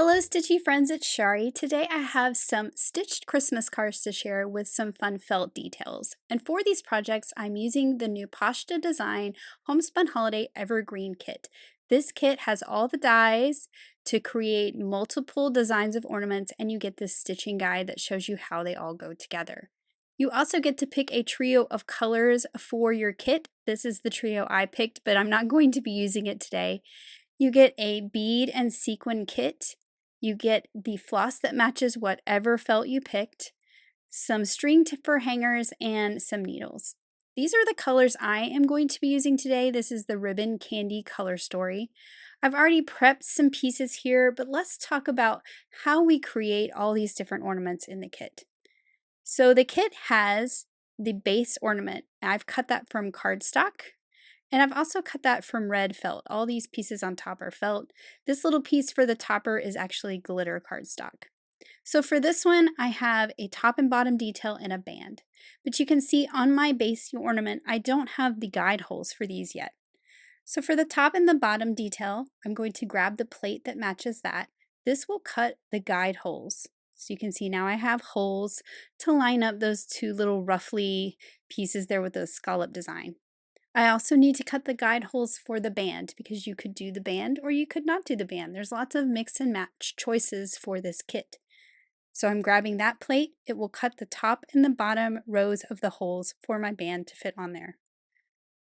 Hello, Stitchy friends, it's Shari. Today I have some stitched Christmas cards to share with some fun felt details. And for these projects, I'm using the new Poshta design Homespun Holiday Evergreen kit. This kit has all the dies to create multiple designs of ornaments, and you get this stitching guide that shows you how they all go together. You also get to pick a trio of colors for your kit. This is the trio I picked, but I'm not going to be using it today. You get a bead and sequin kit. You get the floss that matches whatever felt you picked, some string for hangers, and some needles. These are the colors I am going to be using today. This is the Ribbon Candy color story. I've already prepped some pieces here, but let's talk about how we create all these different ornaments in the kit. So the kit has the base ornament. I've cut that from cardstock. And I've also cut that from red felt. All these pieces on top are felt. This little piece for the topper is actually glitter cardstock. So for this one, I have a top and bottom detail and a band. But you can see on my base ornament, I don't have the guide holes for these yet. So for the top and the bottom detail, I'm going to grab the plate that matches that. This will cut the guide holes. So you can see now I have holes to line up those two little roughly pieces there with the scallop design. I also need to cut the guide holes for the band because you could do the band or you could not do the band. There's lots of mix and match choices for this kit. So I'm grabbing that plate. It will cut the top and the bottom rows of the holes for my band to fit on there.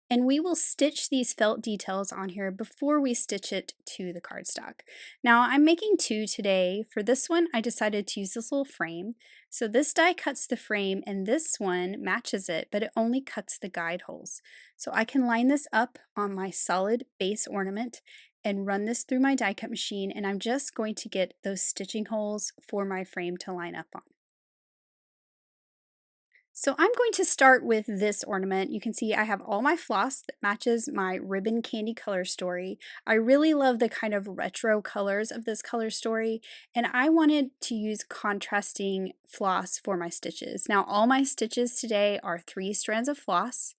And we will stitch these felt details on here before we stitch it to the cardstock. Now I'm making two today. For this one, I decided to use this little frame. So this die cuts the frame and this one matches it, but it only cuts the guide holes. So I can line this up on my solid base ornament and run this through my die cut machine, and I'm just going to get those stitching holes for my frame to line up on. So I'm going to start with this ornament. You can see I have all my floss that matches my Ribbon Candy color story. I really love the kind of retro colors of this color story, and I wanted to use contrasting floss for my stitches. Now all my stitches today are 3 strands of floss.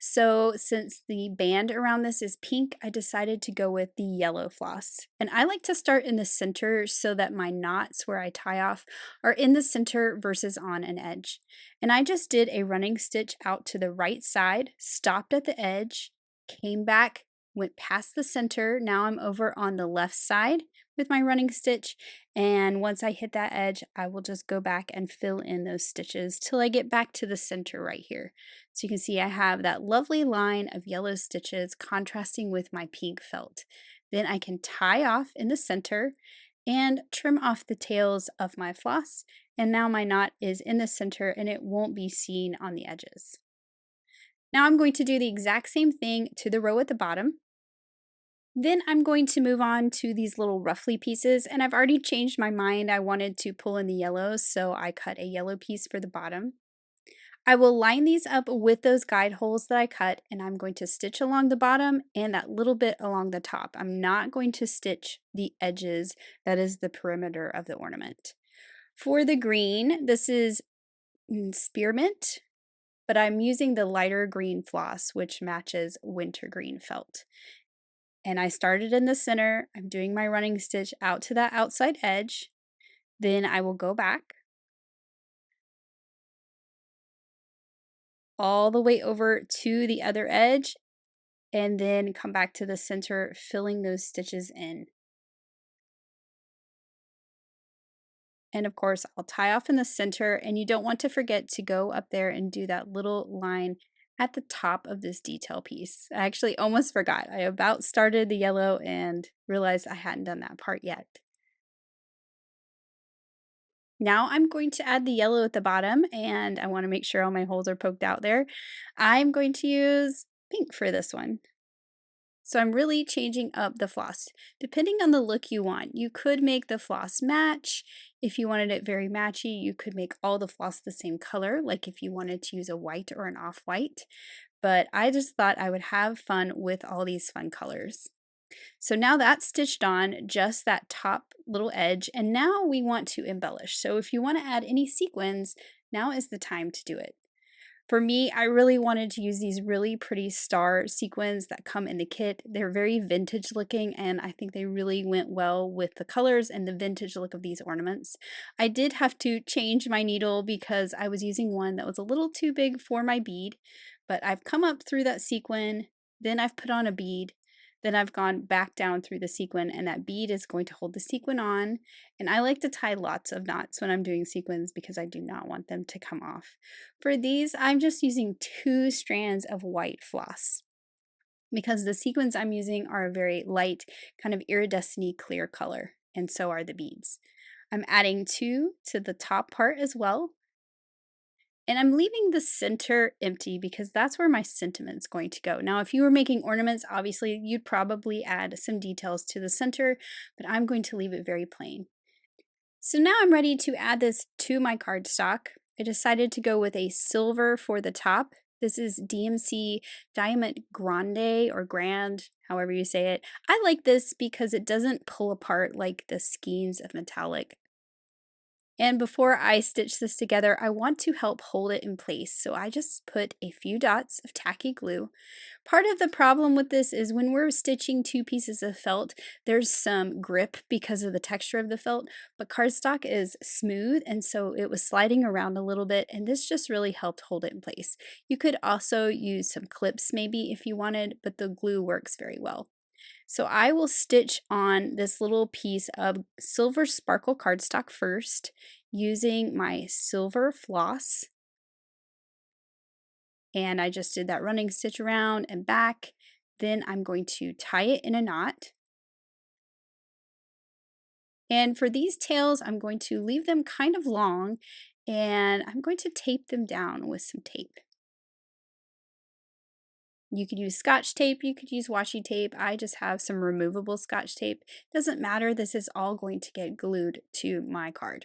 So since the band around this is pink, I decided to go with the yellow floss. And I like to start in the center so that my knots where I tie off are in the center versus on an edge. And I just did a running stitch out to the right side, stopped at the edge, came back, went past the center. Now I'm over on the left side with my running stitch, and once I hit that edge, I will just go back and fill in those stitches till I get back to the center right here. So you can see I have that lovely line of yellow stitches contrasting with my pink felt. Then I can tie off in the center and trim off the tails of my floss, and now my knot is in the center and it won't be seen on the edges. Now I'm going to do the exact same thing to the row at the bottom. Then I'm going to move on to these little ruffly pieces, and I've already changed my mind. I wanted to pull in the yellows, so I cut a yellow piece for the bottom. I will line these up with those guide holes that I cut, and I'm going to stitch along the bottom and that little bit along the top. I'm not going to stitch the edges, that is the perimeter of the ornament. For the green, this is spearmint, but I'm using the lighter green floss, which matches wintergreen felt. And I started in the center. I'm doing my running stitch out to that outside edge. Then I will go back all the way over to the other edge and then come back to the center, filling those stitches in. And of course, I'll tie off in the center, and you don't want to forget to go up there and do that little line at the top of this detail piece. I actually almost forgot. I about started the yellow and realized I hadn't done that part yet. Now I'm going to add the yellow at the bottom, and I want to make sure all my holes are poked out there. I'm going to use pink for this one. So I'm really changing up the floss. Depending on the look you want, you could make the floss match. If you wanted it very matchy, you could make all the floss the same color, like if you wanted to use a white or an off-white. But I just thought I would have fun with all these fun colors. So now that's stitched on, just that top little edge, and now we want to embellish. So if you want to add any sequins, now is the time to do it. For me, I really wanted to use these really pretty star sequins that come in the kit. They're very vintage looking, and I think they really went well with the colors and the vintage look of these ornaments. I did have to change my needle because I was using one that was a little too big for my bead, but I've come up through that sequin, then I've put on a bead, then I've gone back down through the sequin, and that bead is going to hold the sequin on. And I like to tie lots of knots when I'm doing sequins because I do not want them to come off. For these, I'm just using 2 strands of white floss because the sequins I'm using are a very light, kind of iridescent clear color, and so are the beads. I'm adding 2 to the top part as well, and I'm leaving the center empty because that's where my sentiment's going to go. Now, if you were making ornaments, obviously you'd probably add some details to the center, but I'm going to leave it very plain. So now I'm ready to add this to my cardstock. I decided to go with a silver for the top. This is DMC Diamant Grande or Grand, however you say it. I like this because it doesn't pull apart like the skeins of metallic. And before I stitch this together, I want to help hold it in place. So I just put a few dots of tacky glue. Part of the problem with this is when we're stitching 2 pieces of felt, there's some grip because of the texture of the felt, but cardstock is smooth and so it was sliding around a little bit, and this just really helped hold it in place. You could also use some clips maybe if you wanted, but the glue works very well. So I will stitch on this little piece of silver sparkle cardstock first using my silver floss. And I just did that running stitch around and back. Then I'm going to tie it in a knot. And for these tails, I'm going to leave them kind of long and I'm going to tape them down with some tape. You could use scotch tape, you could use washi tape. I just have some removable scotch tape. Doesn't matter, this is all going to get glued to my card.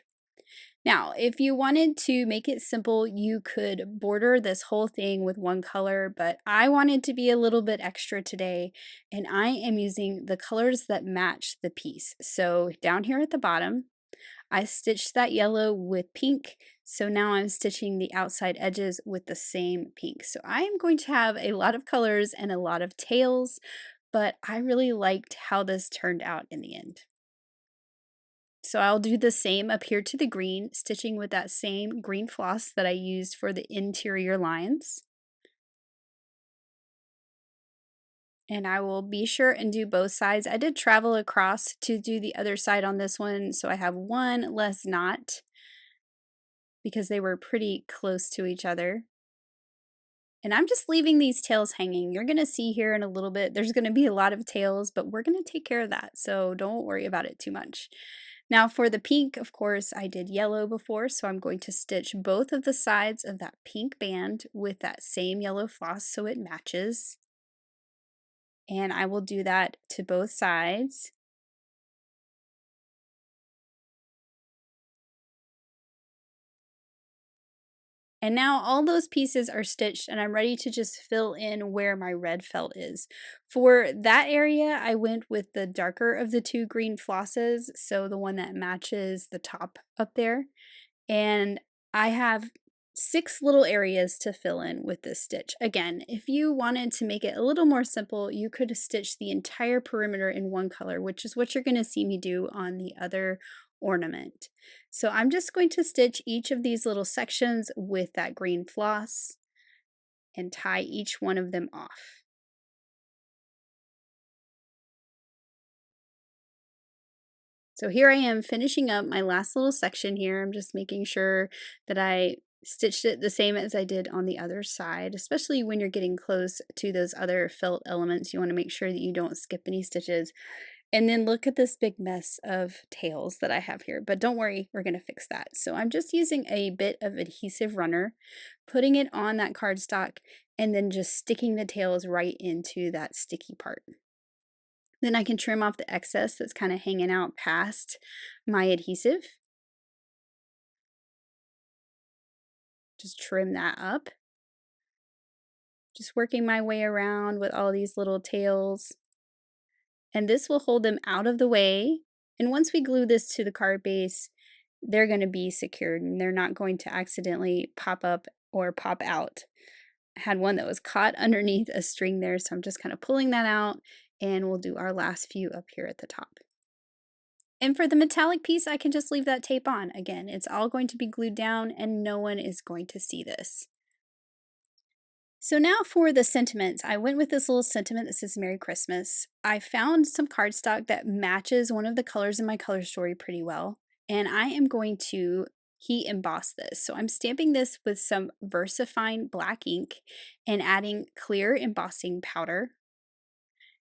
Now, if you wanted to make it simple, you could border this whole thing with one color, but I wanted to be a little bit extra today, and I am using the colors that match the piece. So down here at the bottom, I stitched that yellow with pink, so now I'm stitching the outside edges with the same pink. So I am going to have a lot of colors and a lot of tails, but I really liked how this turned out in the end. So I'll do the same up here to the green, stitching with that same green floss that I used for the interior lines. And I will be sure and do both sides. I did travel across to do the other side on this one, so I have one less knot because they were pretty close to each other. And I'm just leaving these tails hanging. You're gonna see here in a little bit, there's gonna be a lot of tails, but we're gonna take care of that, so don't worry about it too much. Now for the pink, of course, I did yellow before, so I'm going to stitch both of the sides of that pink band with that same yellow floss so it matches. And I will do that to both sides. And now all those pieces are stitched and I'm ready to just fill in where my red felt is. For that area, I went with the darker of the 2 green flosses, so the one that matches the top up there. And I have 6 little areas to fill in with this stitch. Again, if you wanted to make it a little more simple, you could stitch the entire perimeter in one color, which is what you're going to see me do on the other ornament. So I'm just going to stitch each of these little sections with that green floss and tie each one of them off. So here I am finishing up my last little section here. I'm just making sure that I stitched it the same as I did on the other side, especially when you're getting close to those other felt elements. You want to make sure that you don't skip any stitches. And then look at this big mess of tails that I have here, but don't worry, we're going to fix that. So I'm just using a bit of adhesive runner, putting it on that cardstock, and then just sticking the tails right into that sticky part. Then I can trim off the excess that's kind of hanging out past my adhesive. Just trim that up. Just working my way around with all these little tails. And this will hold them out of the way. And once we glue this to the card base, they're going to be secured and they're not going to accidentally pop up or pop out. I had one that was caught underneath a string there, so I'm just kind of pulling that out, and we'll do our last few up here at the top. And for the metallic piece, I can just leave that tape on. Again, it's all going to be glued down and no one is going to see this. So now for the sentiments, I went with this little sentiment that says Merry Christmas. I found some cardstock that matches one of the colors in my color story pretty well, and I am going to heat emboss this. So I'm stamping this with some VersaFine black ink and adding clear embossing powder.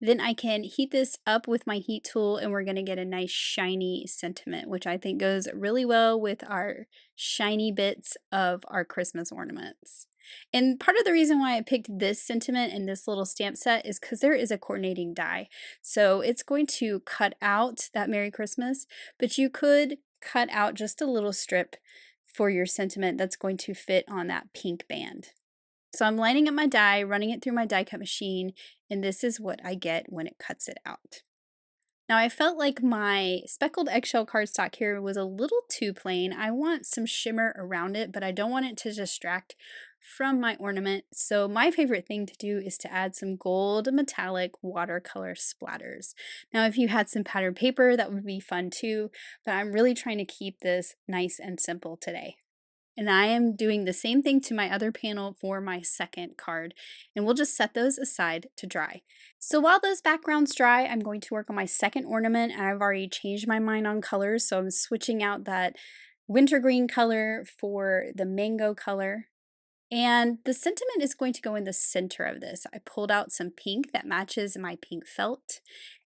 Then I can heat this up with my heat tool and we're gonna get a nice shiny sentiment, which I think goes really well with our shiny bits of our Christmas ornaments. And part of the reason why I picked this sentiment and this little stamp set is because there is a coordinating die. So it's going to cut out that Merry Christmas, but you could cut out just a little strip for your sentiment that's going to fit on that pink band. So I'm lining up my die, running it through my die cut machine, and this is what I get when it cuts it out. Now I felt like my speckled eggshell cardstock here was a little too plain. I want some shimmer around it, but I don't want it to distract from my ornament. So my favorite thing to do is to add some gold metallic watercolor splatters. Now if you had some patterned paper, that would be fun too, but I'm really trying to keep this nice and simple today. And I am doing the same thing to my other panel for my second card, and we'll just set those aside to dry. So while those backgrounds dry, I'm going to work on my second ornament, and I've already changed my mind on colors, so I'm switching out that wintergreen color for the mango color. And the sentiment is going to go in the center of this. I pulled out some pink that matches my pink felt,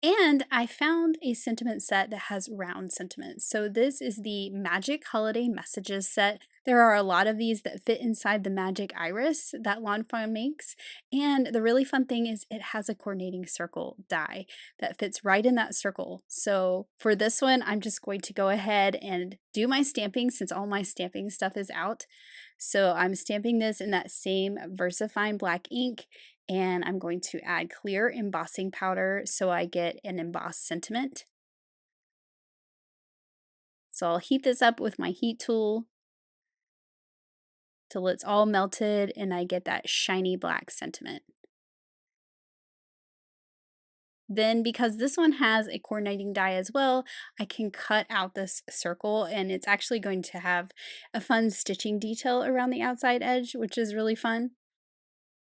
and I found a sentiment set that has round sentiments. So this is the Magic Holiday Messages set. There are a lot of these that fit inside the Magic Iris that Lawn Fawn makes. And the really fun thing is it has a coordinating circle die that fits right in that circle. So for this one, I'm just going to go ahead and do my stamping since all my stamping stuff is out. So I'm stamping this in that same VersaFine black ink, and I'm going to add clear embossing powder so I get an embossed sentiment. So I'll heat this up with my heat tool till it's all melted and I get that shiny black sentiment. Then because this one has a coordinating die as well, I can cut out this circle and it's actually going to have a fun stitching detail around the outside edge, which is really fun.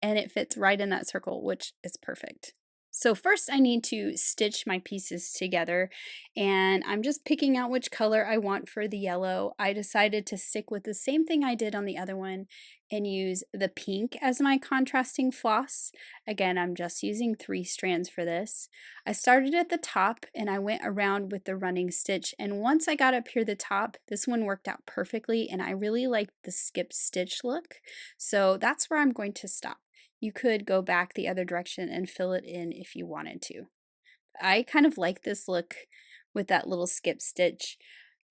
And it fits right in that circle, which is perfect. So first I need to stitch my pieces together, and I'm just picking out which color I want for the yellow. I decided to stick with the same thing I did on the other one and use the pink as my contrasting floss. Again, I'm just using 3 strands for this. I started at the top and I went around with the running stitch, and once I got up here the top, this one worked out perfectly and I really liked the skip stitch look. So that's where I'm going to stop. You could go back the other direction and fill it in if you wanted to. I kind of like this look with that little skip stitch.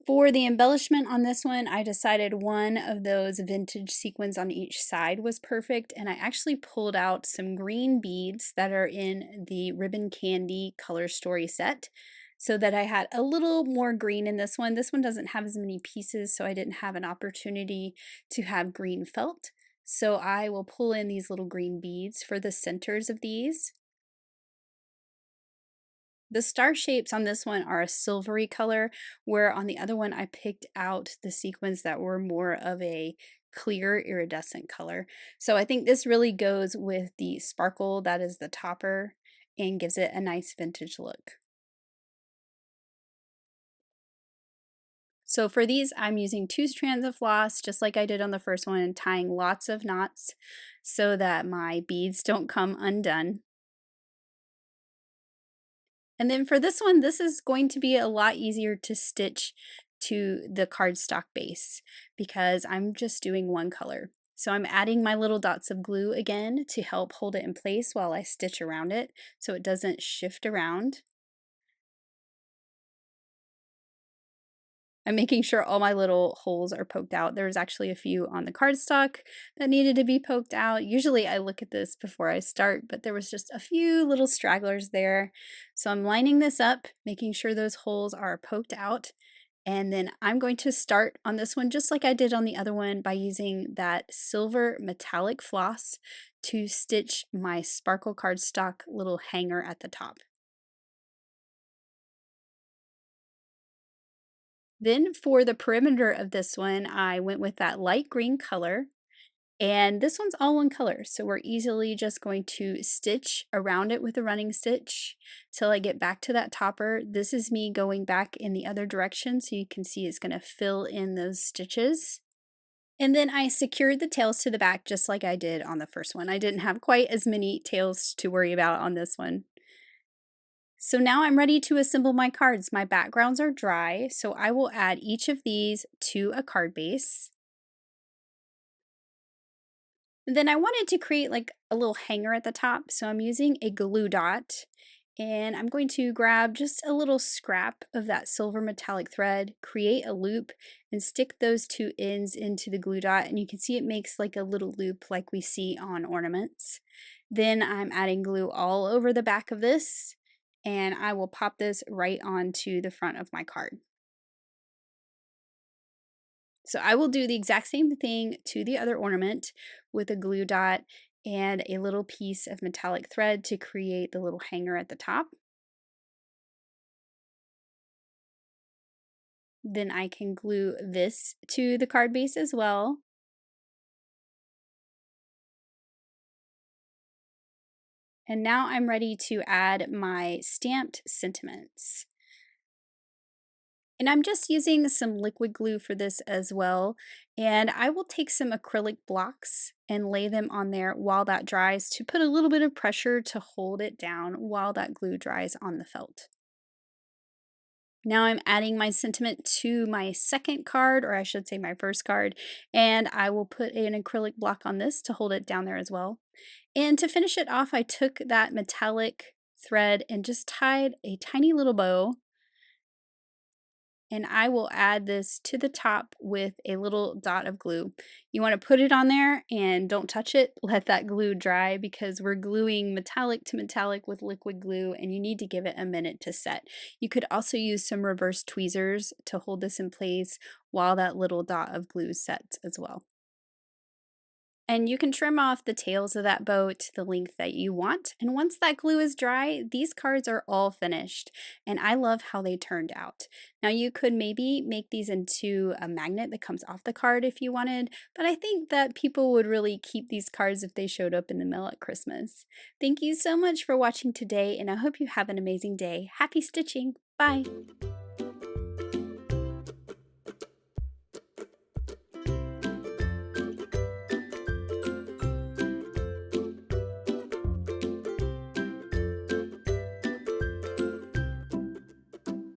For the embellishment on this one, I decided one of those vintage sequins on each side was perfect, and I actually pulled out some green beads that are in the Ribbon Candy Color Story set so that I had a little more green in this one. This one doesn't have as many pieces, so I didn't have an opportunity to have green felt. So I will pull in these little green beads for the centers of these. The star shapes on this one are a silvery color, where on the other one I picked out the sequins that were more of a clear iridescent color. So I think this really goes with the sparkle that is the topper and gives it a nice vintage look. So for these, I'm using 2 strands of floss, just like I did on the first one, and tying lots of knots so that my beads don't come undone. And then for this one, this is going to be a lot easier to stitch to the cardstock base because I'm just doing one color. So I'm adding my little dots of glue again to help hold it in place while I stitch around it so it doesn't shift around. I'm making sure all my little holes are poked out. There's actually a few on the cardstock that needed to be poked out. Usually I look at this before I start, but there was just a few little stragglers there. So I'm lining this up, making sure those holes are poked out, And then I'm going to start on this one just like I did on the other one by using that silver metallic floss to stitch my sparkle cardstock little hanger at the top. Then for the perimeter of this one, I went with that light green color. And this one's all one color, so we're easily just going to stitch around it with a running stitch till I get back to that topper. This is me going back in the other direction so you can see it's going to fill in those stitches. And then I secured the tails to the back just like I did on the first one. I didn't have quite as many tails to worry about on this one. So now I'm ready to assemble my cards. My backgrounds are dry, so I will add each of these to a card base. And then I wanted to create like a little hanger at the top, so I'm using a glue dot and I'm going to grab just a little scrap of that silver metallic thread, create a loop, and stick those two ends into the glue dot, and you can see it makes like a little loop like we see on ornaments. Then I'm adding glue all over the back of this, and I will pop this right onto the front of my card. So I will do the exact same thing to the other ornament with a glue dot and a little piece of metallic thread to create the little hanger at the top. Then I can glue this to the card base as well. And now I'm ready to add my stamped sentiments. And I'm just using some liquid glue for this as well. And I will take some acrylic blocks and lay them on there while that dries to put a little bit of pressure to hold it down while that glue dries on the felt. Now I'm adding my sentiment to my second card, or I should say my first card, and I will put an acrylic block on this to hold it down there as well. And to finish it off, I took that metallic thread and just tied a tiny little bow, and I will add this to the top with a little dot of glue. You want to put it on there and don't touch it. Let that glue dry because we're gluing metallic to metallic with liquid glue and you need to give it a minute to set. You could also use some reverse tweezers to hold this in place while that little dot of glue sets as well. And you can trim off the tails of that bow to the length that you want. And once that glue is dry, these cards are all finished. And I love how they turned out. Now you could maybe make these into a magnet that comes off the card if you wanted, but I think that people would really keep these cards if they showed up in the mail at Christmas. Thank you so much for watching today, and I hope you have an amazing day. Happy stitching! Bye!